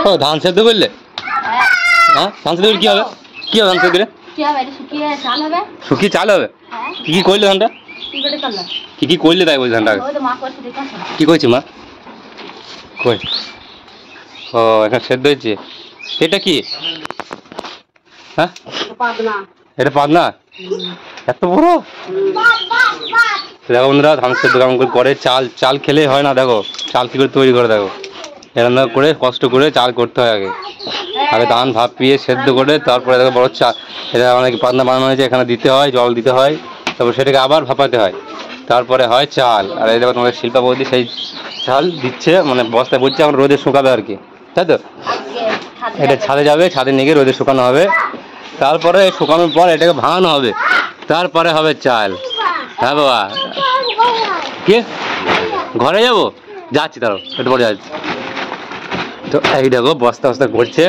ও ধান সেদ্ধ করলে? হ্যাঁ ধান সেদ্ধ করলে কি হবে? কি হবে ধান সেদ্ধ করে? শুকিয়ে চাল হবে? কি কি করলে ধানটা? কি কি করলে তাই বলছি ধানটা? কি করছি মা? কই? ও এখানে সেদ্ধ হয়েছে। এটা কি? হ্যাঁ এটা পাবনা? এত বড়? দেখো বন্ধুরা ধান সেদ্ধ কেমন করে চাল চাল খেলে হয় না। দেখো চাল কি করে তৈরি করে, দেখো এরকম করে কষ্ট করে চাল করতে হয়। আগে আগে ধান ভাপিয়ে সেদ্ধ করে তারপরে দেখো বড় চাল, এটা অনেক পাতনা বানানো হয়েছে, এখানে দিতে হয়, জল দিতে হয়, তারপর সেটাকে আবার ভাপাতে হয়, তারপরে হয় চাল। আর এই দেখো তোমাদের শিল্পা বৌদি সেই চাল দিচ্ছে, মানে বস্তায় বলছে এখন রোদে শুকাবে আর কি, তাই তো? এটা ছাদে যাবে, ছাদে নিয়ে গিয়ে রোদে শুকানো হবে, তারপরে শুকানোর পর এটাকে ভাঙানো হবে, তারপরে হবে চাল। হ্যাঁ বাবা, কে ঘরে যাবো? যাচ্ছি, তারও একটু পরে যাচ্ছি। তো এই দেখো বস্তা বস্তা করছে,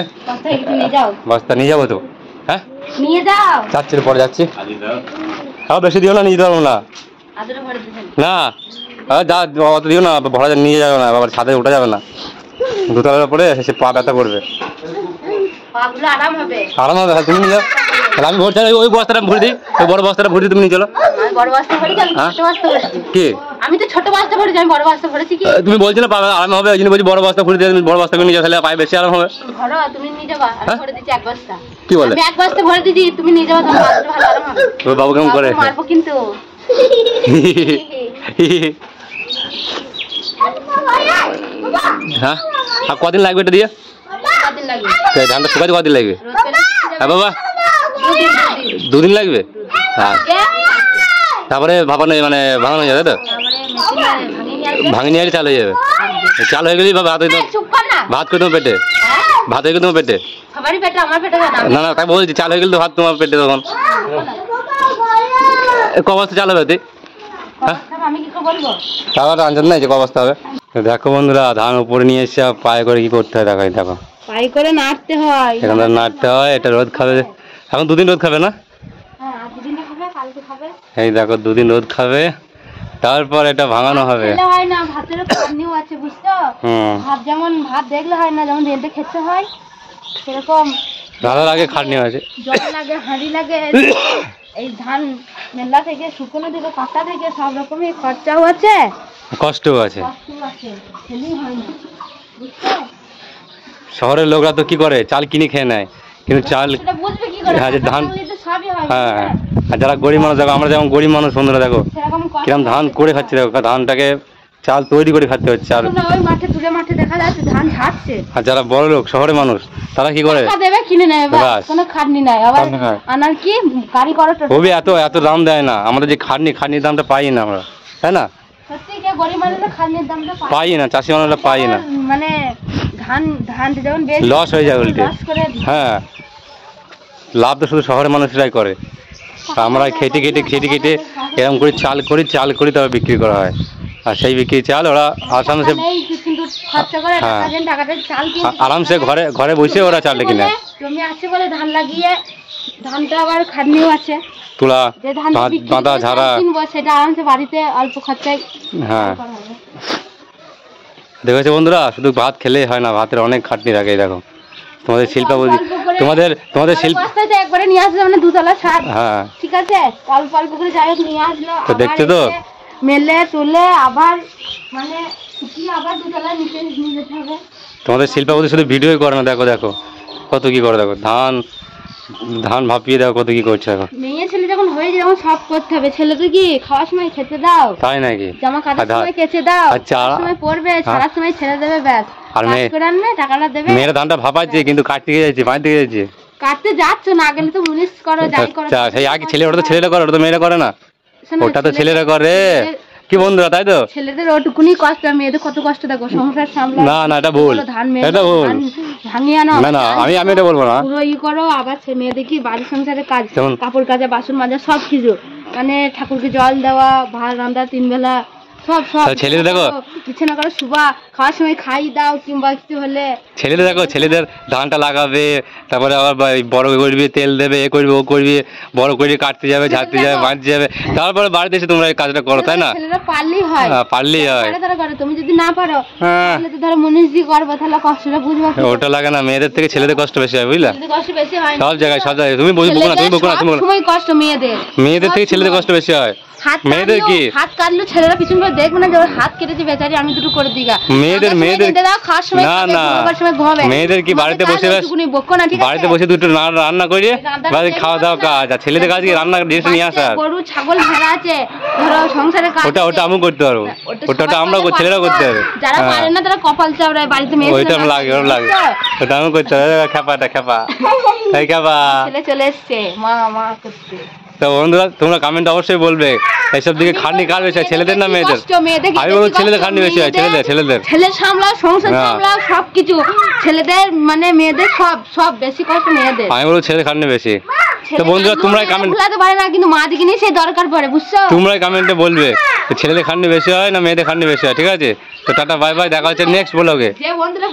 বস্তা নিয়ে যাবো তো। হ্যাঁ যাচ্ছি, পরে যাচ্ছি। বেশি দিও না, নিয়ে যেতে পারবো না। না যা অত দিও না, ভরা নিয়ে যাবে না, বাবার ছাদে ওঠা যাবে না, দোতলার উপরে সে পা ব্যথা করবে। আরাম হবে, তুমি নিয়ে যাও। তাহলে আমি ভরতে ওই বস্তাটা ভরে দিই, ওই বড় বস্তাটা ভরে দিই, তুমি নিয়ে চলো। কি আমি তো ছোট বস্তা ভরেছি, আমি বড় বস্তা ভরেছি। কি তুমি বলছো না পাবে আরাম হবে, ওই জন্য বলছি বড় বস্তা ভরে দিয়ে, তুমি বড় বস্তা নিয়ে যাও, তাহলে পায়ে বেশি আরাম হবে। ধরো তুমি নিয়ে যাবা, আমি ভরে দিচ্ছি এক বস্তা। কি বলে? আমি এক বস্তা ভরে দিচ্ছি, তুমি নিয়ে যাবা, তোমার ভালো আরাম হবে। ওই বাবু কেমন করে মারবো কিন্তু। হ্যাঁ আর কদিন লাগবে এটা দিয়ে? ধানটা শুকাতে কদিন লাগবে? হ্যাঁ বাবা, 2 দিন লাগবে। হ্যাঁ তারপরে ভাপানো মানে ভাঙানো যাবে তো, ভাঙি নিয়ে চাল হয়ে যাবে। চাল হয়ে গেলেই ভাত হয়ে, ভাত করে তোমার পেটে, ভাত হয়ে গেলে তোমার পেটে। না না তাই বলছি, চাল হয়ে গেলে তো ভাত তোমার পেটে। তখন ক বস্তা চাল হবে? তারপর আনছেন না যে ক বস্তা হবে। দেখো বন্ধুরা ধান উপরে নিয়ে এসে পায়ে করে কি করতে হয়, দেখো দেখো পায়ে করে নাড়তে হয়, এখানে নাড়তে হয়। এটা রোদ খাবে এখন, 2 দিন রোদ খাবে না? এই দেখো 2 দিন রোদ খাবে, তারপর এটা ভাঙানো হবে। হয় না, ভাতের পানিও আছে বুঝছো। ভাত যেমন ভাত দেখলে হয় না, যেমন রেঁধে খেতে হয় সেরকম ভালো লাগে, খাটনি আছে, জল লাগে, হাঁড়ি লাগে। এই ধান মেলা থেকে, শুকনো থেকে, কাটা থেকে সব রকমের খরচাও আছে, কষ্টও আছে। শহরের লোকরা তো কি করে, চাল কিনে খেয়ে নেয়, কিন্তু চাল হ্যাঁ যে ধান, হ্যাঁ আর যারা গরিব মানুষ, দেখো আমরা যেমন গরিব মানুষ, বন্ধুরা দেখো কিরকম ধান করে খাচ্ছে, দেখো ধানটাকে চাল তৈরি করে খাতে হচ্ছে। আর আর যারা বড় লোক শহরের মানুষ, তারা কি করে, কিনে নেয়, কোনো খাটনি নাই, আবার আনার কি গাড়ি করে এত এত দাম দেয় না। আমাদের যে খাটনির দামটা পাই না আমরা, তাই না? পাই না, চাষি মানুষরা পাই না, মানে ধান যেমন লস হয়ে যায় উল্টে। হ্যাঁ লাভ তো শুধু শহরের মানুষরাই করে, আমরা খেটে খেটে এরকম করে চাল করি তবে বিক্রি করা হয়। আর সেই বিক্রি চাল ওরা আরামসে, হ্যাঁ আরামসে ঘরে বসে ওরা চালটা কিনে। জমি আছে বলে ধান লাগিয়ে, ধানটা আবার খাটনিও আছে, তুলা বাঁধা ঝাড়া, সেটা আরামসে বাড়িতে অল্প খরচায়। হ্যাঁ দেখেছো বন্ধুরা, শুধু ভাত খেলেই হয় না, ভাতের অনেক খাটনি থাকে। দেখো তোমাদের শিল্পা বৌদি, তোমাদের শিল্প একবারে নিয়ে আসলে মানে 2 তলা ছাদ, হ্যাঁ ঠিক আছে, অল্প অল্প করে যাই হোক নিয়ে আসলো, তো দেখছো তো মেলে তুলে আবার মানে আবার 2 তলা নিচে নিয়ে যেতে হবে। তোমাদের শিল্পা বৌদি শুধু ভিডিওই করে না, দেখো দেখো কত কি করে, দেখো ধান ভাপিয়ে দেখো কত কি করছে। দেখো মেয়ে ছেলে যখন হয়ে যায় তখন সব করতে হবে। ছেলে তো কি খাওয়ার সময় খেতে দাও, তাই নাকি? জামা কাটার সময় কেচে দাও, সময় পরবে, ছাড়ার সময় ছেড়ে দেবে, ব্যাস। আর মেয়ে করে আনবে, টাকাটা দেবে। মেয়েরা ধানটা ভাপাচ্ছে কিন্তু কাটতে গিয়ে যাচ্ছে, বাঁধতে গিয়ে যাচ্ছে, কাটতে যাচ্ছ না, গেলে তো মুনিশ করো, যাই করো। সেই আগে ওটা তো ছেলেরা করে, ওটা তো মেয়েরা করে না, ওটা তো ছেলেরা করে কি বন্ধুরা, তাই তো? ছেলেদের ওটুকুনি কষ্ট, মেয়েদের কত কষ্ট দেখো, সংসার সামলা। না না এটা ভুল, এটা ভুল, ভাঙিয়ে আনো। না না আমি এটা বলবো না, পুরো করো। আবার মেয়েদের কি বাড়ির সংসারে কাজ, কাপড় কাচা, বাসন মাজা, সব কিছু, মানে ঠাকুরকে জল দেওয়া, ভাত রান্না, 3 বেলা, সব সব তাহলে ছেলেদের দেখো বিছানা করে শুবা, খাওয়ার সময় খাই দাও কিংবা কিছু হলে ছেলেদের দেখো, ছেলেদের ধানটা লাগাবে, তারপরে আবার বড় করবি, তেল দেবে, এ করবি ও করবি, বড় করে কাটতে যাবে, ঝাড়তে যাবে, বাঁধতে যাবে, তারপরে বাড়িতে এসে তোমরা এই কাজটা করো, তাই না? ছেলেরা পারলেই হয়, পারলেই হয়। তারা করে, তুমি যদি না পারো হ্যাঁ, তাহলে তো ধরো মনুষ দিয়ে করবে, তাহলে কষ্টটা বুঝবে কি? ওটা লাগে না, মেয়েদের থেকে ছেলেদের কষ্ট বেশি হয়, বুঝলা? ছেলেদের কষ্ট বেশি হয় না। সব জায়গায় সব জায়গায় তুমি বলবো না, তুমি বলবো না, তুমি বলো না। সময় কষ্ট মেয়েদের, মেয়েদের থেকে ছেলেদের কষ্ট বেশি হয়। মেয়েদের কি হাত কাটলো ছেলেরা পিছন করে দেখবে না যে ওর হাত কেটেছে বেচারি, আমি দুটো করে দিগা। মেয়েদের খাওয়ার সময় না খাবে, না, ঘুমাবার সময় ঘুমাবে। মেয়েদের কি বাড়িতে বসে বকো না, ঠিক আছে? বাড়িতে বসে দুটো রান্না করিয়ে বাড়িতে খাওয়া দাওয়া কাজ, আর ছেলেদের কাজ কি রান্না জিনিস নিয়ে আসা? গরু ছাগল ভেড়া আছে, ধরো সংসারে কাজ ওটা ওটা আমি করতে পারবো, ওটা ওটা আমরা ছেলেরা করতে হবে। যারা পারে না তারা কপাল চাপড়ায় বাড়িতে মেয়ে ওইটা আমার লাগে, ওর লাগে, ওটা আমি করতে হবে। খেপাটা খেপা, এই খেপা ছেলে চলে এসছে মা মা করতে। তো বন্ধুরা তোমরা কমেন্ট অবশ্যই বলবে এইসব দিকে খাটনি কার বেশি হয়, ছেলেদের না মেয়েদের? আমি বলবো ছেলেদের খাটনি বেশি হয়, ছেলেদের ছেলেদের ছেলে সামলাও, সংসার সামলাও, সবকিছু ছেলেদের মানে মেয়েদের সব সব বেশি কষ্ট মেয়েদের। আমি বলবো ছেলেদের খাটনি বেশি। তো বন্ধুরা তোমরাই কমেন্ট, ভুলাতে পারে না কিন্তু মা দিকে নিয়ে সেই দরকার পড়ে, বুঝছো? তোমরাই কমেন্টে বলবে ছেলেদের খাটনি বেশি হয় না মেয়েদের খাটনি বেশি হয়, ঠিক আছে? তো টাটা বাই বাই, দেখা হচ্ছে নেক্সট ব্লগে। যে বন্ধুরা